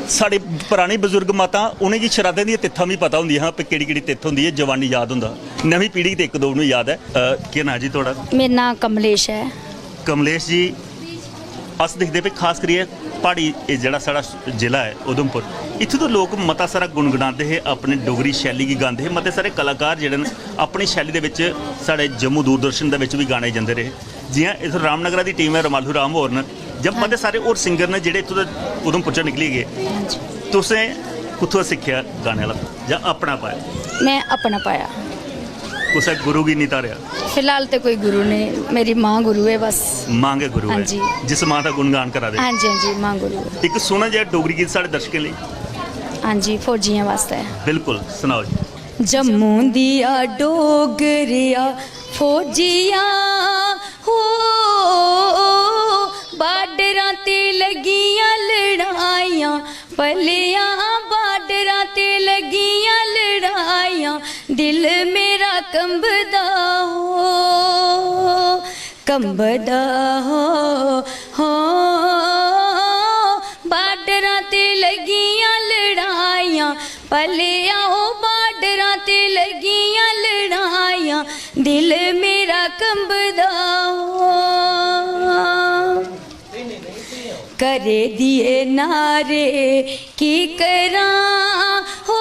साढ़े पुराने बजुर्ग माता उन्हें जी शराधां दी तित्थां भी पता होंदियां कि किहड़ी तित्थ होंदी है, जवानी याद होंदा। नवीं पीढ़ी ते एक दो नूं याद है। क्या नाम जी तुहाडा? मेरा नाम कमलेश है। कमलेश जी, अस दिखदे पे खास करिए प्हाड़ी जिहड़ा साढ़ा जिला है उधमपुर, इत्थों तो लोग मता सारा गुणगुणाते हैं, अपने डोगरी शैली गी गाते हैं। मते सारे कलाकार जिहड़े न अपनी शैली दे विच साढ़े जम्मू दूरदर्शन दे विच भी गाने जांदे रहे। जियां इत्थों रामनगरा दी टीम है, रमालू राम होर न, जब मते सारे होर सिंगर ने जिहड़े इत्थों उधमपुर च निकली गए। तुसें कुत्थों सिक्खेआ गाने वाला जां अपना पाया? मैं अपना पाया। कुसै गुरु गी नहीं तारिया? फिलहाल तो कोई गुरु नहीं, मेरी माँ गुरु है बस। मां गै गुरु हाँ है जी। जिस मां दा गुणगान करा दे। हाँ जी, हाँ जी, माँ गुरु है। एक सोहना जिहा डोगरी गीत साढ़े दर्शकें लई। हाँ जी, फौजियां वास्ते। बिल्कुल, सुनाओ जी। जम्मू दिया डोगरिया फौजिया हो, बार्डरां ते लगियां लड़ाइयां, पलियां बार्डरां ते लगियां लड़ाइयां, दिल मेरा कंबदा हो, कंबदा हो, बार्डरां ते लगियां लड़ाइयां, पलियां बार्डरां ते लगियां लड़ाइयां, दिल मेरा कंबदा हो। करे दिए नारे की करां हो,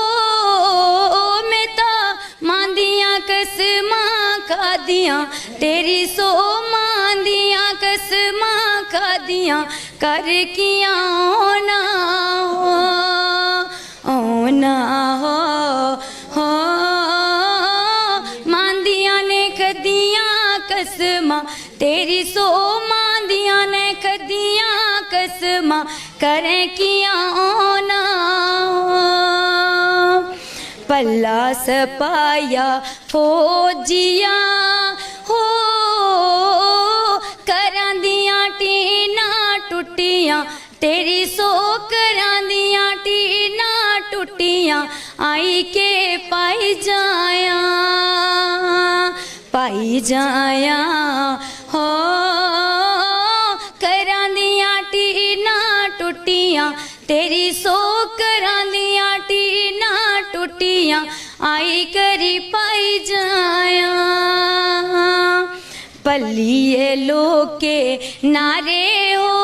मैं ता मांदियां कसमां खादियां, तेरी सो मांदियां कसमां खादियां, कर कियां होना हो, मांदियां ने खदियां कसमां, तेरी सो मांदियां ने खदियां कसमां, करें कियां होना। पल्ला सपाया फौजिया हो, करां दियां टीना टुटियां, तेरी सो करां दियां टीना टुटियां, आई के पाई जाया, पाई जाया हो, करां दियां टीना टुटियां, तेरी सो करां दियां टीना टुटियां, आई करी पाई जाया। पल्लिए लोके नारे हो,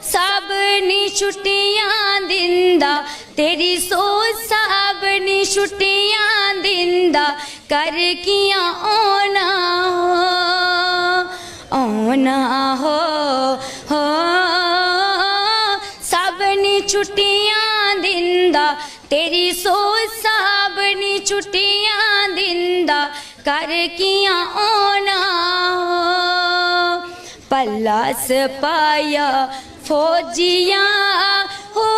सबनी छुट्टियां दिंदा, तेरी सो सबनी छुट्टियां दिंदा, कर कियां ओना हो, सबनी छुट्टियां दिंदा, तेरी सो सबनी छुट्टियां दिंदा, कर कियां ओना हो। पल्ला सपाया फौजिया हो,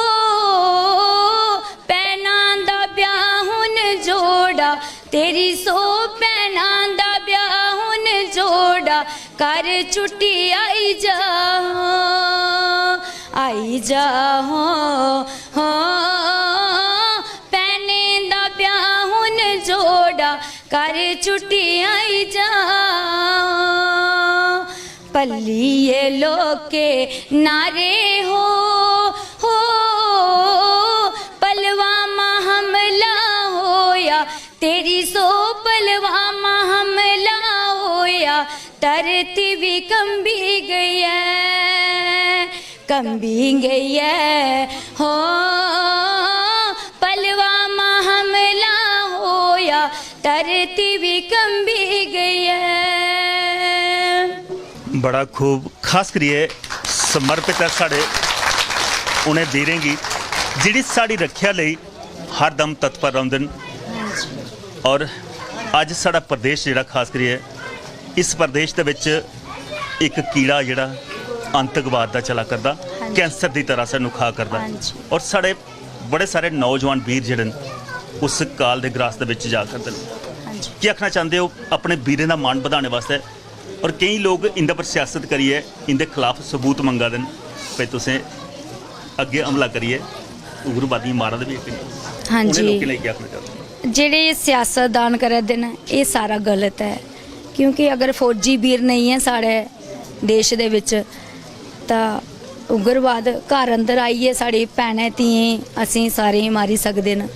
भैनां दा ब्याह हुन जोड़ा, तेरी सो भैनां दा ब्याह हुन जोड़ा, कर छुट्टी आई जा, आई जा हो, भैनें दा ब्याह हुन जोड़ा, कर छुट्टी आई जा। पल्लिए लोके नारे हो, पलवामा हमला होया, तेरी सो पलवामा हमला होया, धरती भी कंबी गई है, कंबी गई है हो, पलवामा हमला होया, धरती भी कंबी गई है। बड़ा खूब, खास करिए समर्पित है साढ़े उन्हें वीरें गी जिहड़ी साड़ी रखिया लई हर दम तत्पर रौंदे न। और अज साड़ा प्रदेश जिहड़ा खास करिए इस प्रदेश दे विच एक कीड़ा जिहड़ा आतंकवाद दा चला करदा, कैंसर की तरह सानूं खा करदा, और साढ़े बड़े सारे नौजवान वीर जिहड़े उस काल दे ग्रास दे विच जा करदे न। की आखना चाहते हो अपने वीरें दा मान बढ़ाने वास्ते? और कई लोग इंदे पर सियासत करिए इंदे खिलाफ सबूत मंगा देन भाई तुसें अगे हमला करिए, उग्रवादी मारा दे भी। हाँ जी, लोकें लई क्या आखना चाहते? जेड़े सियासतदान करा दे न ये सारा गलत है, क्योंकि अगर फौजी वीर नहीं है साढ़े देश दे विच तां ਉਗਰਵਾਦ ਘਰ ਅੰਦਰ ਆਈਏ ਸਾਡੀ ਭੈਣਾਂ ਧੀਏ ਅਸੀਂ ਸਾਰੇ ਮਾਰੀ ਸਕਦੇ ਨੇ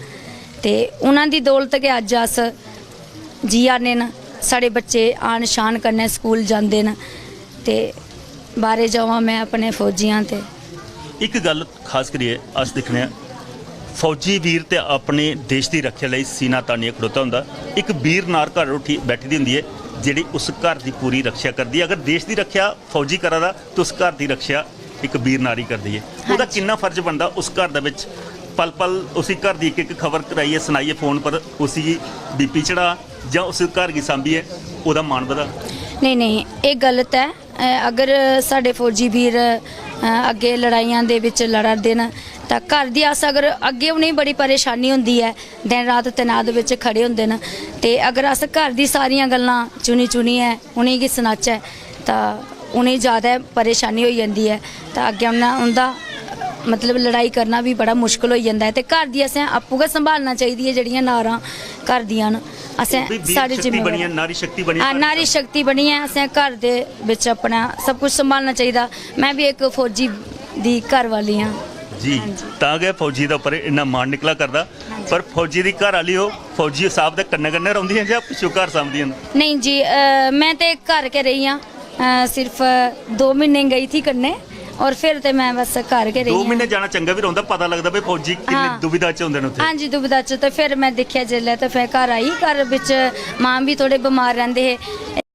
ਤੇ ਉਹਨਾਂ ਦੀ ਦੌਲਤ ਕਿ ਅੱਜ ਅਸ ਜੀ ਆਨੇ ਨੇ ਸਾਡੇ ਬੱਚੇ ਆਣ ਸ਼ਾਨ ਕਰਨੇ ਸਕੂਲ ਜਾਂਦੇ ਨੇ ਤੇ ਬਾਰੇ ਜਾਵਾਂ ਮੈਂ ਆਪਣੇ ਫੌਜੀਆਂ ਤੇ ਇੱਕ ਗੱਲ ਖਾਸ ਕਰੀਏ ਅਸ ਦੇਖਣੇ ਆ ਫੌਜੀ ਵੀਰ ਤੇ ਆਪਣੇ ਦੇਸ਼ ਦੀ ਰੱਖਿਆ ਲਈ ਸੀਨਾ ਤਾਣੀਏ ਖੜੋਤਾ ਹੁੰਦਾ ਇੱਕ ਵੀਰ ਨਾਰ ਘਰ ਉੱਠੀ ਬੈਠੀ ਦੀ ਹੁੰਦੀ ਹੈ ਜਿਹੜੀ ਉਸ ਘਰ ਦੀ ਪੂਰੀ ਰੱਖਿਆ ਕਰਦੀ ਹੈ ਅਗਰ ਦੇਸ਼ ਦੀ ਰੱਖਿਆ ਫੌਜੀ ਕਰਦਾ ਤਾਂ ਉਸ ਘਰ ਦੀ ਰੱਖਿਆ ਇੱਕ ਵੀਰ ਨਾਰੀ ਕਰਦੀ ਹੈ ਉਹਦਾ ਕਿੰਨਾ ਫਰਜ਼ ਬਣਦਾ ਉਸ ਘਰ ਦੇ ਵਿੱਚ ਪਲ ਪਲ ਉਸੇ ਘਰ ਦੀ ਇੱਕ ਖਬਰ ਕਰਾਈਏ ਸੁਣਾਈਏ ਫੋਨ ਪਰ ਉसी बीपी चढ़ा ਜਾਂ ਉਸ ਘਰ ਦੀ ਸਾਂਭੀਏ ਉਹਦਾ ਮਾਣ ਵਧਾ ਨਹੀਂ ਇਹ ਗਲਤ ਹੈ ਅਗਰ ਸਾਡੇ ਫੌਜੀ ਵੀਰ ਅੱਗੇ ਲੜਾਈਆਂ ਦੇ ਵਿੱਚ ਲੜਦੇ ਨੇ ਤਾਂ ਘਰ ਦੀ ਆਸ ਅਗਰ ਅੱਗੇ ਉਹਨੇ ਬੜੀ ਪਰੇਸ਼ਾਨੀ ਹੁੰਦੀ ਹੈ ਦਿਨ ਰਾਤ ਤਨਾਦ ਵਿੱਚ ਖੜੇ ਹੁੰਦੇ ਨੇ ਤੇ ਅਗਰ ਅਸ ਘਰ ਦੀ ਸਾਰੀਆਂ ਗੱਲਾਂ ਚੁਣੀ ਹੈ ਉਹਨੇ ਕੀ ਸੁਣਾਚਾ ਤਾਂ ਉਹਨੇ ਜ਼ਿਆਦਾ ਪਰੇਸ਼ਾਨੀ ਹੋ ਜਾਂਦੀ ਹੈ ਤਾਂ ਅੱਗੇ ਉਹਦਾ मतलब लड़ाई करना भी बड़ा मुश्किल हो जाता है तो घर दी असें आपू गै संभालना चाहिए जड़ियां नारां घर दियां न असें सारी जिम्मेवारी नारी शक्ति बनी है असें घर दे विच अपना सब कुछ संभालना चाहिए मैं भी एक फौजी दी घर वाली हाँ जी ਤਾਂ ਕਿ ਫੌਜੀ ਦਾ ਉੱਪਰ ਇੰਨਾ ਮਾਣ ਨਿਕਲਾ ਕਰਦਾ ਪਰ ਫੌਜੀ ਦੀ ਘਰ ਵਾਲੀ ਉਹ ਫੌਜੀ ਸਾਹਿਬ ਦੇ ਕੰਨੇ ਕੰਨੇ ਰਹਿੰਦੀਆਂ ਜਾਂ ਪਿਛੂ ਘਰ ਸਾਂਭਦੀਆਂ नहीं जी मैं तो घर के रही हाँ सिर्फ 2 महीने गई थी करने और फिर तो मैं बस घर के रही 2 महीने जाना चंगा भी रहता पता लगता भी फौजी किन्नी दुविधा च होंदे ने उत्थे हाँ जी दुविधा च तो फिर मैं देखिया जिसलै तो फिर घर आई घर विच मां भी थोड़े बीमार रहंदे हे